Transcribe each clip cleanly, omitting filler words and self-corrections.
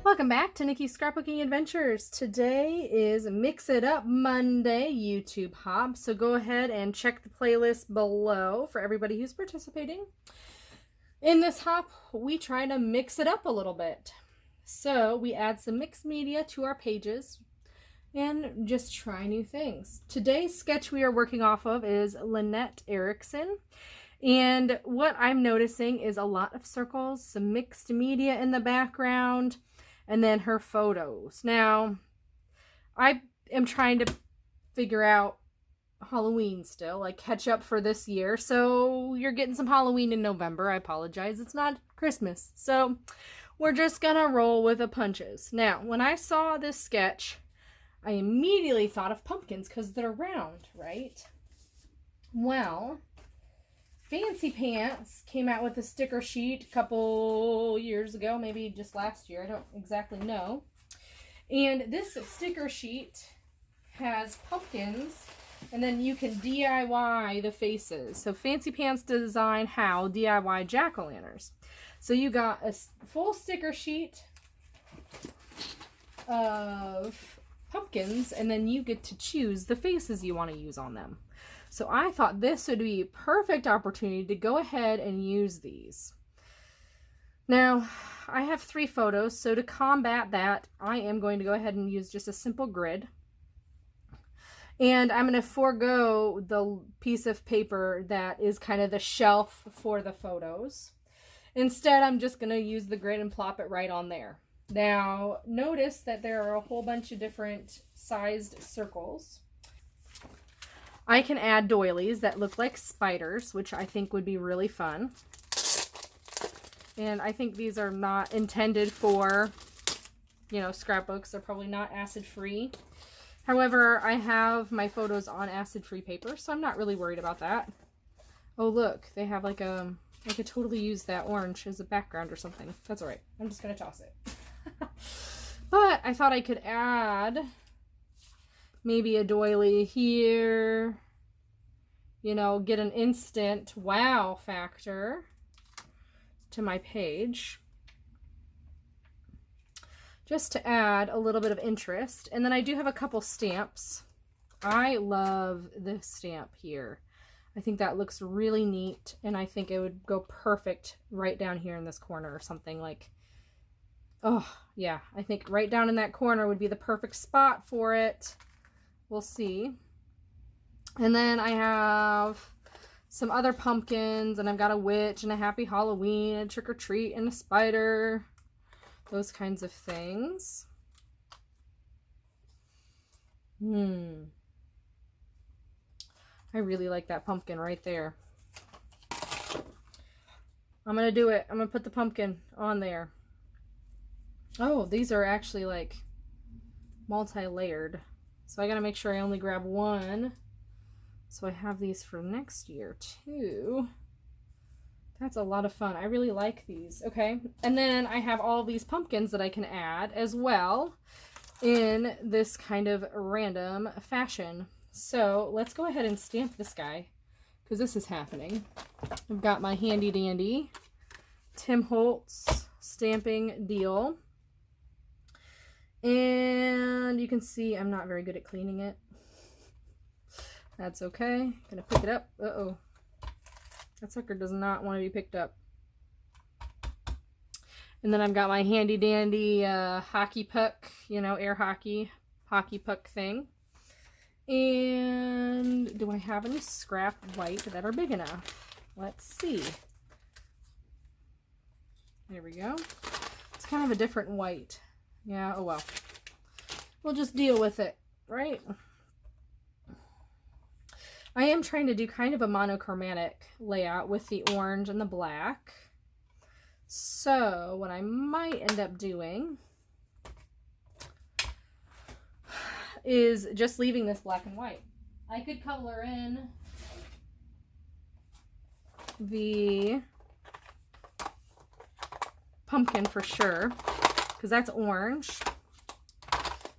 Welcome back to Nikki's Scrapbooking Adventures. Today is Mix It Up Monday YouTube hop, so go ahead and check the playlist below for everybody who's participating. In this hop, we try to mix it up a little bit. So we add some mixed media to our pages and just try new things. Today's sketch we are working off of is Lynette Erickson. And what I'm noticing is a lot of circles, some mixed media in the background, and then her photos. Now, I am trying to figure out Halloween still, like catch up for this year. So you're getting some Halloween in November. I apologize. It's not Christmas. So we're just gonna roll with the punches. Now, when I saw this sketch, I immediately thought of pumpkins because they're round, right? Well, Fancy Pants came out with a sticker sheet a couple years ago, maybe just last year, I don't exactly know. And this sticker sheet has pumpkins, and then you can DIY the faces. So Fancy Pants Design How DIY Jack-o'-lanterns. So you got a full sticker sheet of pumpkins, and then you get to choose the faces you want to use on them. So I thought this would be a perfect opportunity to go ahead and use these. Now, I have 3 photos, so to combat that, I am going to go ahead and use just a simple grid. And I'm going to forego the piece of paper that is kind of the shelf for the photos. Instead, I'm just going to use the grid and plop it right on there. Now, notice that there are a whole bunch of different sized circles. I can add doilies that look like spiders, which I think would be really fun. And I think these are not intended for, scrapbooks. They're probably not acid-free. However, I have my photos on acid-free paper, so I'm not really worried about that. Oh, look, they have I could totally use that orange as a background or something. That's all right. I'm just going to toss it. But I thought I could add maybe a doily here, get an instant wow factor to my page, just to add a little bit of interest. And then I do have a couple stamps. I love this stamp here. I think that looks really neat, and I think it would go perfect right down here in this corner or something like. Oh, yeah, I think right down in that corner would be the perfect spot for it. We'll see. And then I have some other pumpkins, and I've got a witch and a happy Halloween, a trick or treat, and a spider. Those kinds of things. I really like that pumpkin right there. I'm going to do it. I'm going to put the pumpkin on there. Oh, these are actually like multi-layered. So I gotta make sure I only grab one. So I have these for next year too. That's a lot of fun. I really like these. Okay. And then I have all these pumpkins that I can add as well in this kind of random fashion. So let's go ahead and stamp this guy, because this is happening. I've got my handy dandy Tim Holtz stamping deal. And you can see I'm not very good at cleaning it. That's okay. Gonna pick it up. Uh-oh. That sucker does not want to be picked up. And then I've got my handy dandy hockey puck, air hockey puck thing. And do I have any scrap white that are big enough? Let's see. There we go. It's kind of a different white. Yeah, oh well. We'll just deal with it, right? I am trying to do kind of a monochromatic layout with the orange and the black. So what I might end up doing is just leaving this black and white. I could color in the pumpkin for sure, because that's orange.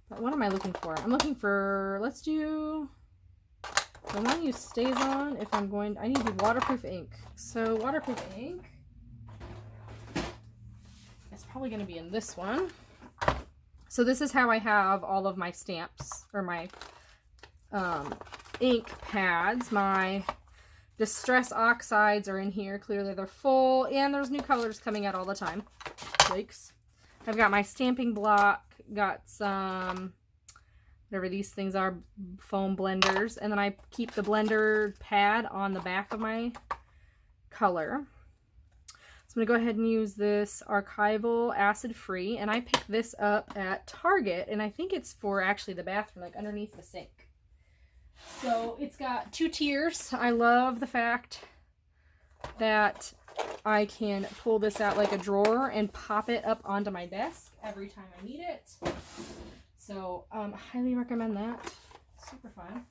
But what am I looking for? I'm looking for, let's do, the one you stays on if I'm going, I need the waterproof ink. So waterproof ink, it's probably going to be in this one. So this is how I have all of my stamps, or my ink pads. My Distress Oxides are in here. Clearly they're full, and there's new colors coming out all the time. Flakes. I've got my stamping block, got some, whatever these things are, foam blenders, and then I keep the blender pad on the back of my color. So I'm going to go ahead and use this Archival Acid Free, and I picked this up at Target, and I think it's for actually the bathroom, like underneath the sink. So it's got 2 tiers. I love the fact that I can pull this out like a drawer and pop it up onto my desk every time I need it. So highly recommend that. Super fun.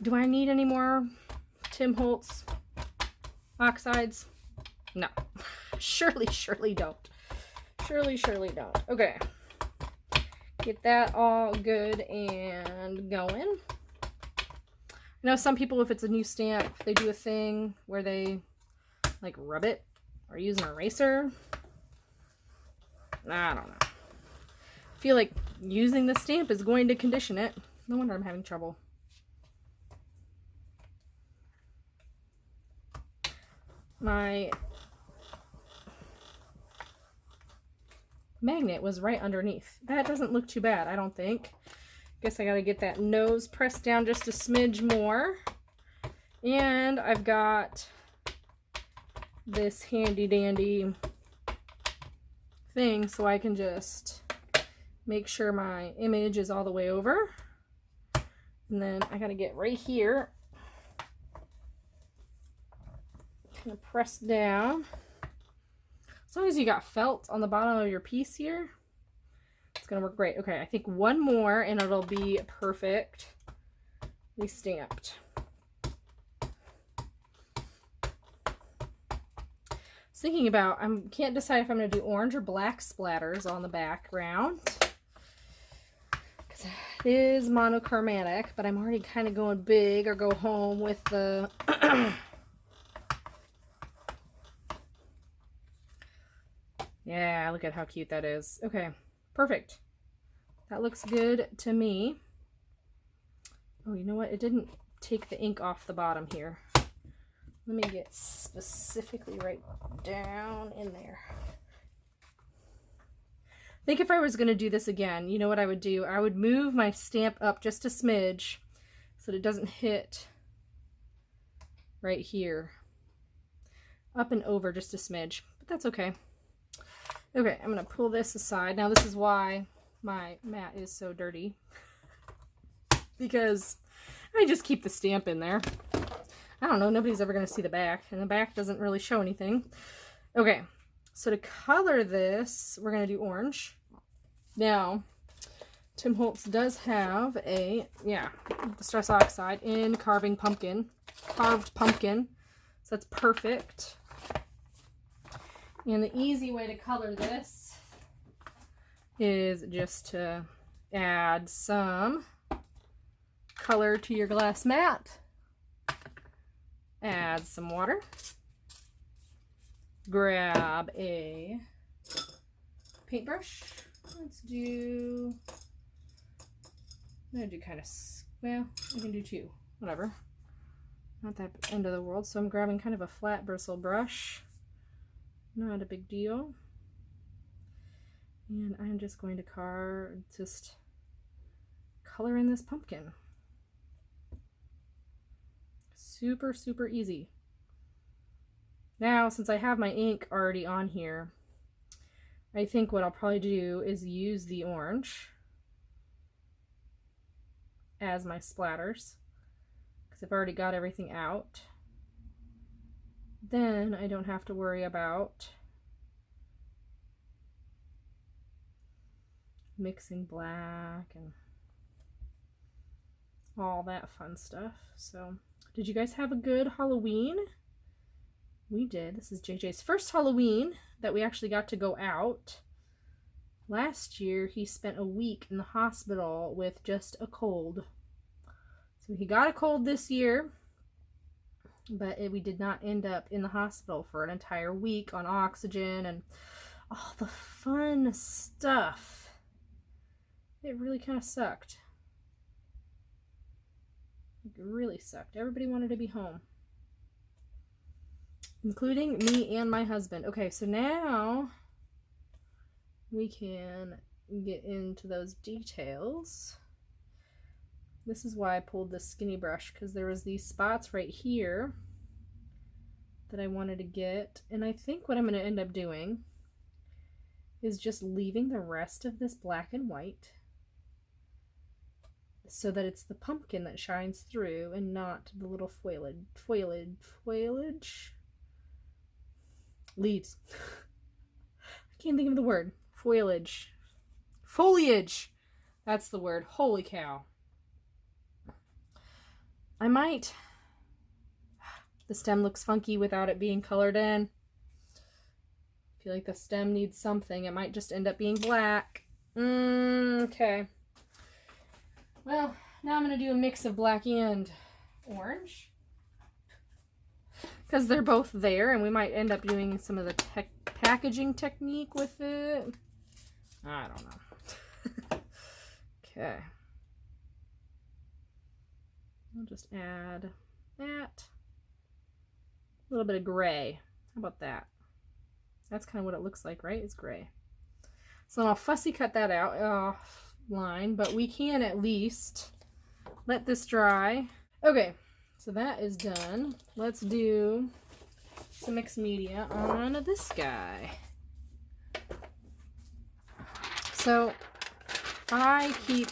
Do I need any more Tim Holtz oxides? No. Surely don't. Surely don't. Okay. Get that all good and going. I know some people, if it's a new stamp, they do a thing where they like rub it or use an eraser. I don't know. I feel like using the stamp is going to condition it. No wonder I'm having trouble. My magnet was right underneath. That doesn't look too bad, I don't think. Guess I gotta get that nose pressed down just a smidge more. And I've got this handy dandy thing so I can just make sure my image is all the way over. And then I gotta get right here. Kind of press down. As long as you got felt on the bottom of your piece here, it's gonna work great. Okay, I think one more and it'll be perfectly stamped. Thinking about, I can't decide if I'm going to do orange or black splatters on the background, because it is monochromatic, but I'm already kind of going big or go home with the yeah, look at how cute that is. Okay, perfect. That looks good to me. Oh, you know what? It didn't take the ink off the bottom here. Let me get specifically right down in there. I think if I was going to do this again, you know what I would do? I would move my stamp up just a smidge so that it doesn't hit right here. Up and over just a smidge, but that's okay. Okay, I'm going to pull this aside. Now this is why my mat is so dirty, because I just keep the stamp in there. I don't know, nobody's ever going to see the back, and the back doesn't really show anything. Okay, so to color this, we're going to do orange. Now, Tim Holtz does have a, Distress Oxide in carved pumpkin. So that's perfect. And the easy way to color this is just to add some color to your glass mat. Add some water. Grab a paintbrush. I'm gonna do kind of, well, I can do 2, whatever. Not that end of the world. So I'm grabbing kind of a flat bristle brush. Not a big deal. And I'm just going to color in this pumpkin. Super, super easy. Now, since I have my ink already on here, I think what I'll probably do is use the orange as my splatters, because I've already got everything out. Then I don't have to worry about mixing black and all that fun stuff. So, did you guys have a good Halloween? We did. This is JJ's first Halloween that we actually got to go out. Last year, he spent a week in the hospital with just a cold. So he got a cold this year, but we did not end up in the hospital for an entire week on oxygen and all the fun stuff. It really kind of sucked. It really sucked. Everybody wanted to be home, including me and my husband. Okay, so now we can get into those details. This is why I pulled this skinny brush, because there was these spots right here that I wanted to get. And I think what I'm going to end up doing is just leaving the rest of this black and white so that it's the pumpkin that shines through and not the little foliage leaves. I can't think of the word. Foliage. That's the word. Holy cow. I might. The stem looks funky without it being colored in. I feel like the stem needs something. It might just end up being black. Okay. Well, now I'm going to do a mix of black and orange, because they're both there, and we might end up doing some of the packaging technique with it. I don't know. Okay. I'll just add that. A little bit of gray. How about that? That's kind of what it looks like, right? It's gray. So I'll fussy cut that out offline, but we can at least let this dry. Okay, so that is done. Let's do some mixed media on this guy. So I keep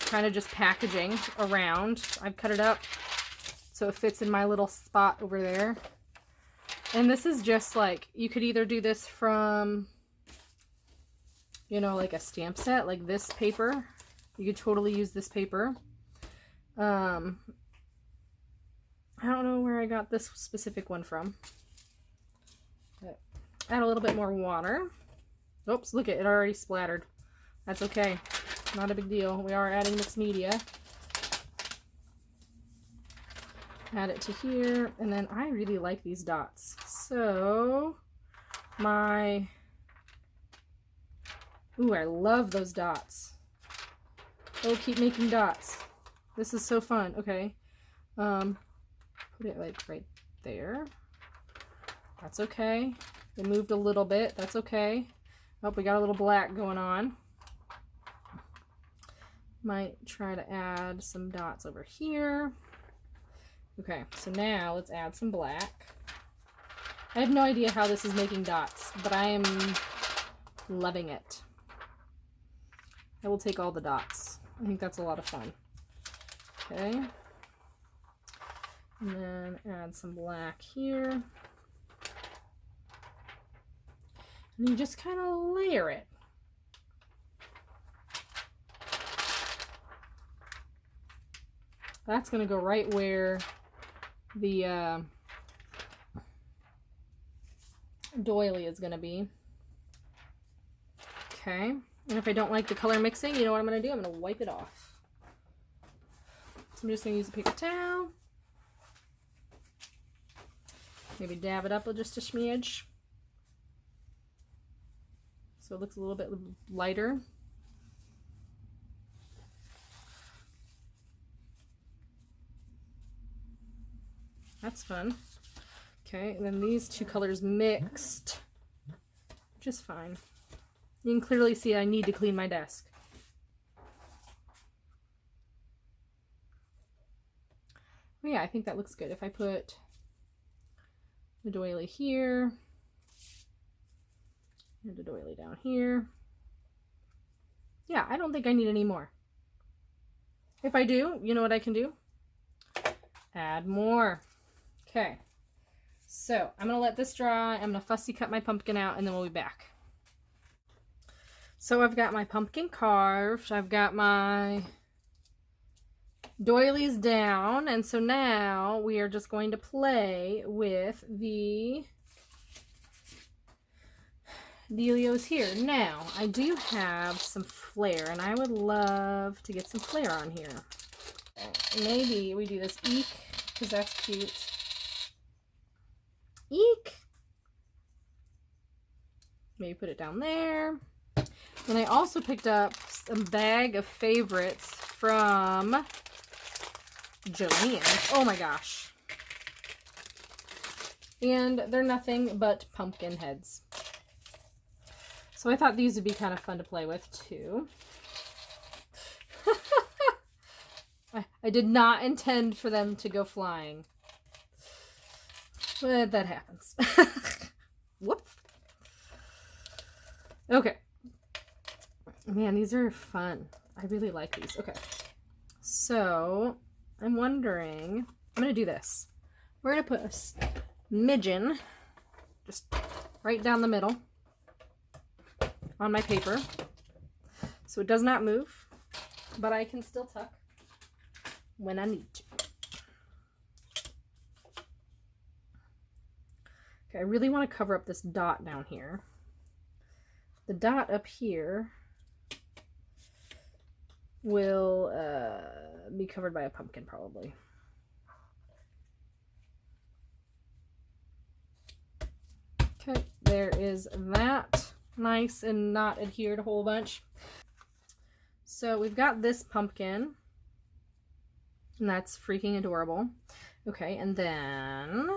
kind of just packaging around. I've cut it up so it fits in my little spot over there. And this is just like, you could either do this from, you know, like a stamp set, like this paper. You could totally use this paper. I don't know where I got this specific one from. But add a little bit more water. Oops, look at it, already splattered. That's okay. Not a big deal. We are adding mixed media. Add it to here, and then I really like these dots. So I love those dots. Oh, keep making dots. This is so fun. Okay. Put it like right there. That's okay. It moved a little bit. That's okay. Oh, we got a little black going on. Might try to add some dots over here. Okay, so now let's add some black. I have no idea how this is making dots, but I am loving it. I will take all the dots. I think that's a lot of fun. Okay. And then add some black here. And you just kind of layer it. That's going to go right where the doily is going to be. Okay. And if I don't like the color mixing, you know what I'm going to do? I'm going to wipe it off. So I'm just going to use a paper towel. Maybe dab it up with just a smidge, so it looks a little bit lighter. That's fun. Okay, and then these two colors mixed, which is fine. You can clearly see I need to clean my desk. Oh yeah, I think that looks good. If I put the doily here, and the doily down here. Yeah, I don't think I need any more. If I do, you know what I can do? Add more. Okay, so I'm gonna let this dry. I'm gonna fussy cut my pumpkin out, and then we'll be back. So I've got my pumpkin carved. I've got my doilies down, and so now we are just going to play with the dealios here. Now, I do have some flair, and I would love to get some flair on here. Maybe we do this eek, because that's cute. Eek! Maybe put it down there. Then I also picked up a bag of favorites from Joanne. Oh my gosh. And they're nothing but pumpkin heads. So I thought these would be kind of fun to play with too. I did not intend for them to go flying. But that happens. Whoop. Okay. Man, these are fun. I really like these. Okay. So, I'm wondering, I'm going to do this. We're going to put a smidgen just right down the middle on my paper. So it does not move, but I can still tuck when I need to. Okay, I really want to cover up this dot down here. The dot up here will be covered by a pumpkin probably. Okay, there is that. Nice and not adhered a whole bunch. So we've got this pumpkin, and that's freaking adorable. Okay, and then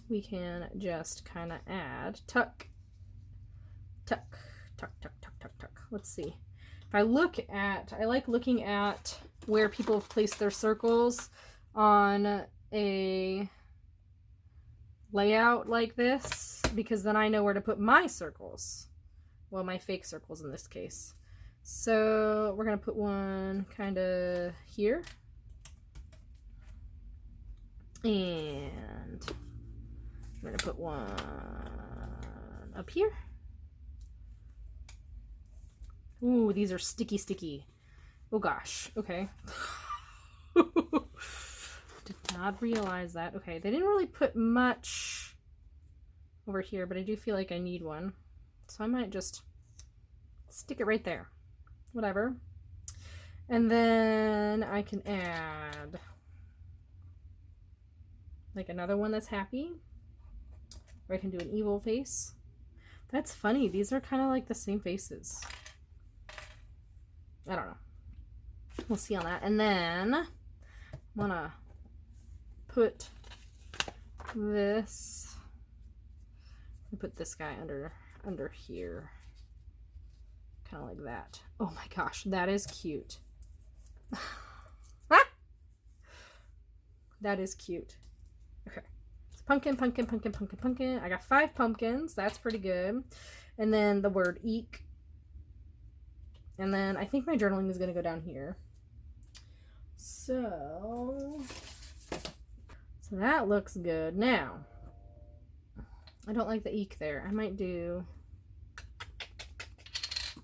we can just kind of add tuck, tuck, tuck, tuck, tuck, tuck, tuck. Let's see. If I look at, I like looking at where people have placed their circles on a layout like this, because then I know where to put my circles. Well, my fake circles in this case. So we're going to put one kind of here. And we're going to put one up here. Ooh, these are sticky. Oh gosh. Okay. Did not realize that. Okay, they didn't really put much over here, but I do feel like I need one. So I might just stick it right there. Whatever. And then I can add like another one that's happy. Or I can do an evil face. That's funny. These are kind of like the same faces. I don't know. We'll see on that. And then I'm gonna put this. Put this guy under here. Kind of like that. Oh my gosh, that is cute. That is cute. Okay. So pumpkin. I got 5 pumpkins. That's pretty good. And then the word eek. And then I think my journaling is going to go down here. So that looks good. Now, I don't like the eek there. I might do,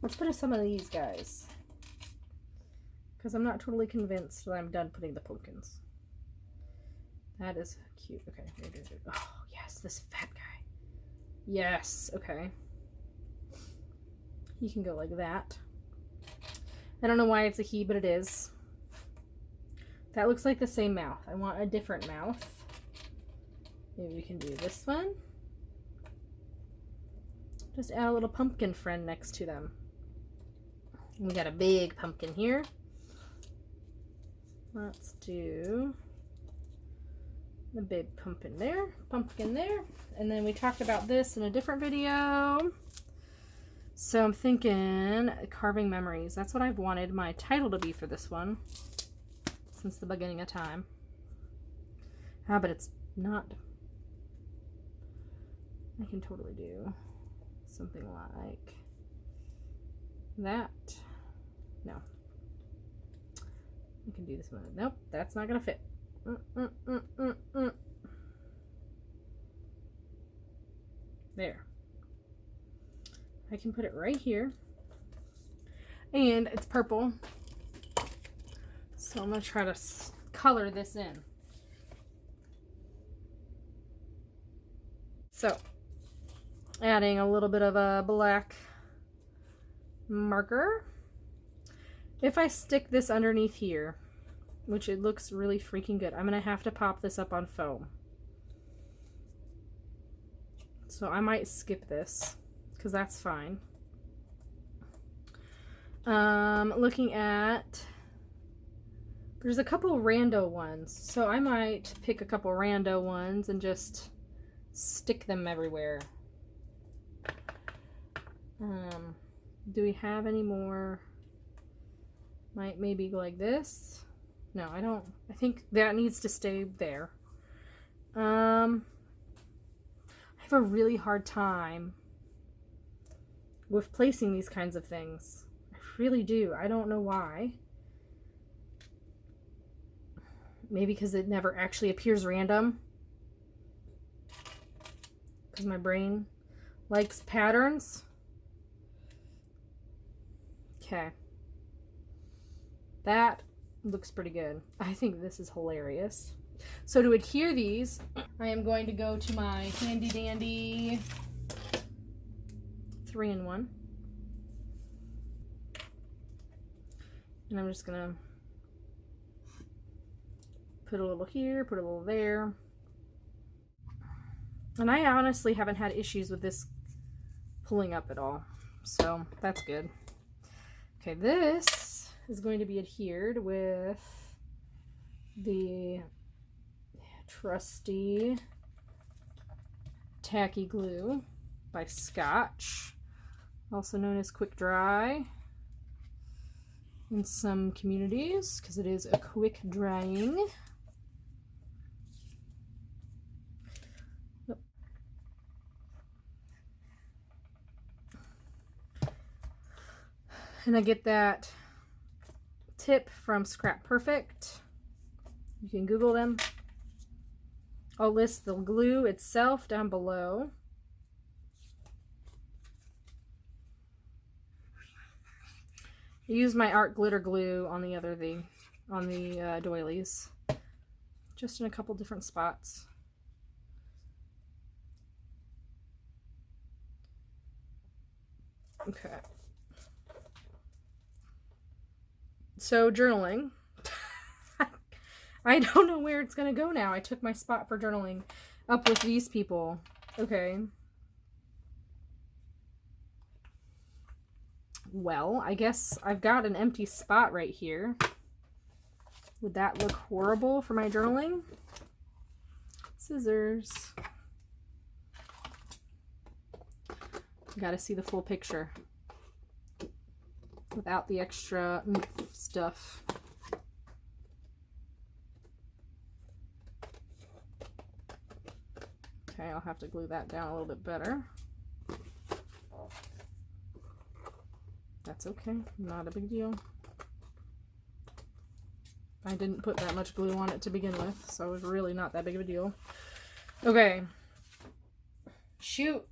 let's put some of these guys. Because I'm not totally convinced that I'm done putting the pumpkins. That is cute. Okay. Oh, yes, this fat guy. Yes, okay. He can go like that. I don't know why it's a he, but it is. That looks like the same mouth. I want a different mouth. Maybe we can do this one. Just add a little pumpkin friend next to them. We got a big pumpkin here. Let's do the big pumpkin there, and then we talked about this in a different video. So I'm thinking carving memories. That's what I've wanted my title to be for this one since the beginning of time. But it's not. I can totally do something like that. No. I can do this one. Nope, that's not gonna fit. There. I can put it right here. And it's purple. So I'm going to try to color this in. So, adding a little bit of a black marker. If I stick this underneath here, which it looks really freaking good, I'm going to have to pop this up on foam. So I might skip this because that's fine. Looking at, there's a couple rando ones, so I might pick a couple rando ones and just stick them everywhere. Do we have any more? Might maybe go like this. No, I don't. I think that needs to stay there. I have a really hard time with placing these kinds of things. I really do. I don't know why. Maybe because it never actually appears random. Because my brain likes patterns. Okay. That looks pretty good. I think this is hilarious. So to adhere these, I am going to go to my handy dandy 3-in-1. And I'm just gonna put a little here, put a little there. And I honestly haven't had issues with this pulling up at all. So that's good. Okay, this is going to be adhered with the trusty tacky glue by Scotch, also known as quick dry in some communities, because it is a quick drying. And I get that tip from Scrap Perfect. You can Google them. I'll list the glue itself down below. I used my art glitter glue on the other doilies, just in a couple different spots. Okay. So journaling. I don't know where it's gonna go now. I took my spot for journaling up with these people. Okay. Well, I guess I've got an empty spot right here. Would that look horrible for my journaling? Scissors. Gotta see the full picture without the extra stuff. Okay, I'll have to glue that down a little bit better. That's okay, not a big deal. I didn't put that much glue on it to begin with, so it was really not that big of a deal. Okay. Shoot.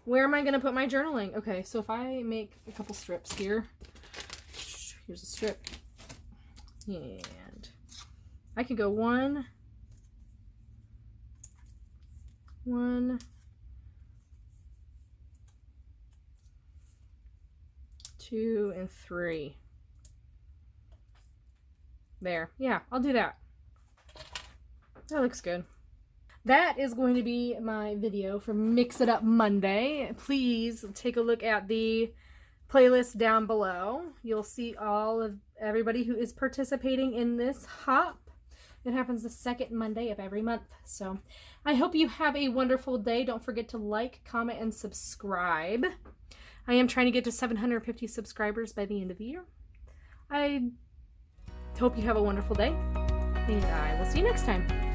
Where am I going to put my journaling? Okay, so if I make a couple strips here. Here's a strip. And I could go 1, 2, and 3. There. Yeah, I'll do that. That looks good. That is going to be my video for Mix It Up Monday. Please take a look at the playlist down below. You'll see all of everybody who is participating in this hop. It happens the second Monday of every month. So I hope you have a wonderful day. Don't forget to like, comment, and subscribe. I am trying to get to 750 subscribers by the end of the year. I hope you have a wonderful day, and I will see you next time.